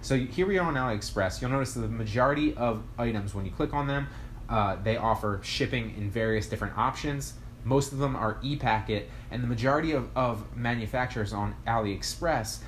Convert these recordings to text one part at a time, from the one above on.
So here we are on AliExpress. You'll notice that the majority of items, when you click on them, they offer shipping in various different options. Most of them are e-packet, and the majority of manufacturers on AliExpress,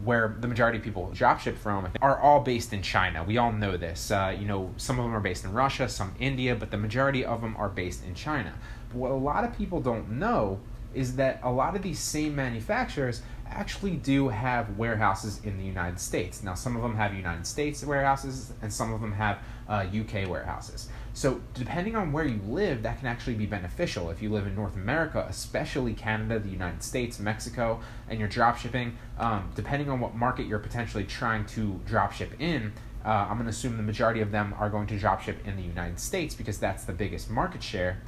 where the majority of people drop ship from, are all based in China. We all know this. Some of them are based in Russia, some India, but the majority of them are based in China. But what a lot of people don't know is that a lot of these same manufacturers actually do have warehouses in the United States. Now, some of them have United States warehouses, and some of them have UK warehouses. So depending on where you live, that can actually be beneficial. If you live in North America, especially Canada, the United States, Mexico, and you're drop shipping, depending on what market you're potentially trying to drop ship in, I'm going to assume the majority of them are going to drop ship in the United States because that's the biggest market share.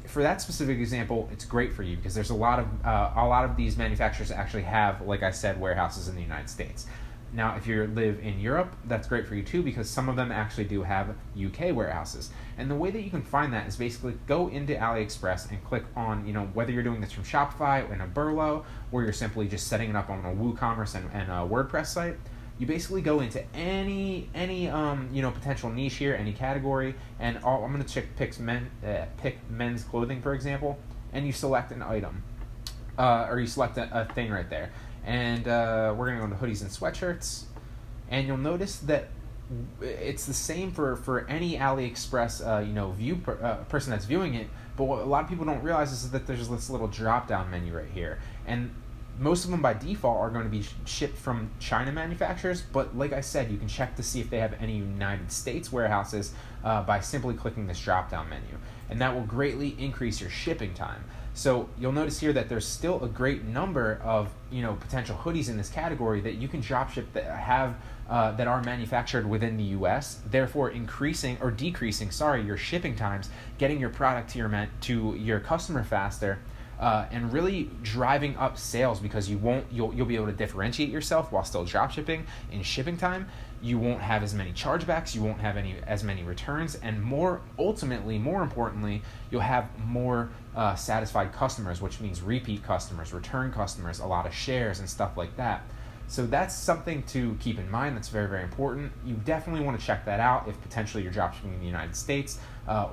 For that specific example, it's great for you because there's a lot of these manufacturers actually have, like I said, warehouses in the United States. Now, if you live in Europe, that's great for you too because some of them actually do have UK warehouses. And the way that you can find that is basically go into AliExpress and click on, whether you're doing this from Shopify in a Burlo or you're simply just setting it up on a WooCommerce and a WordPress site. You basically go into any potential niche here, any category, and I'm going to pick men's clothing, for example, and you select an item, or you select a thing right there. And we're going to go into hoodies and sweatshirts, and you'll notice that it's the same for any AliExpress person that's viewing it. But what a lot of people don't realize is that there's this little drop-down menu right here, and most of them by default are going to be shipped from China manufacturers, but like I said, you can check to see if they have any United States warehouses by simply clicking this drop-down menu, and that will greatly increase your shipping time. So you'll notice here that there's still a great number of potential hoodies in this category that you can drop ship that are manufactured within the U.S., therefore increasing or decreasing your shipping times, getting your product to your customer faster. And really driving up sales because you'll be able to differentiate yourself while still drop shipping in shipping time. You won't have as many chargebacks, you won't have as many returns, and more importantly, you'll have more satisfied customers, which means repeat customers, return customers, a lot of shares and stuff like that. So that's something to keep in mind. That's very, very important. You definitely want to check that out if potentially you're drop shipping in the United States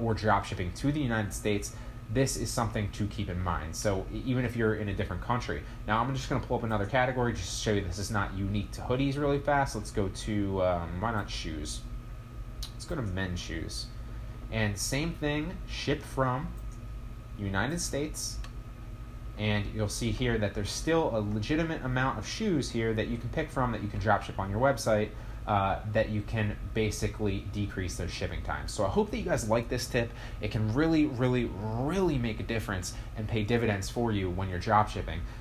or drop shipping to the United States. This is something to keep in mind. So even if you're in a different country. Now I'm just going to pull up another category just to show you this is not unique to hoodies really fast. Let's go to, why not shoes? Let's go to men's shoes. And same thing, ship from United States. And you'll see here that there's still a legitimate amount of shoes here that you can pick from that you can drop ship on your website. That you can basically decrease their shipping time. So I hope that you guys like this tip. It can really, really, really make a difference and pay dividends for you when you're drop shipping.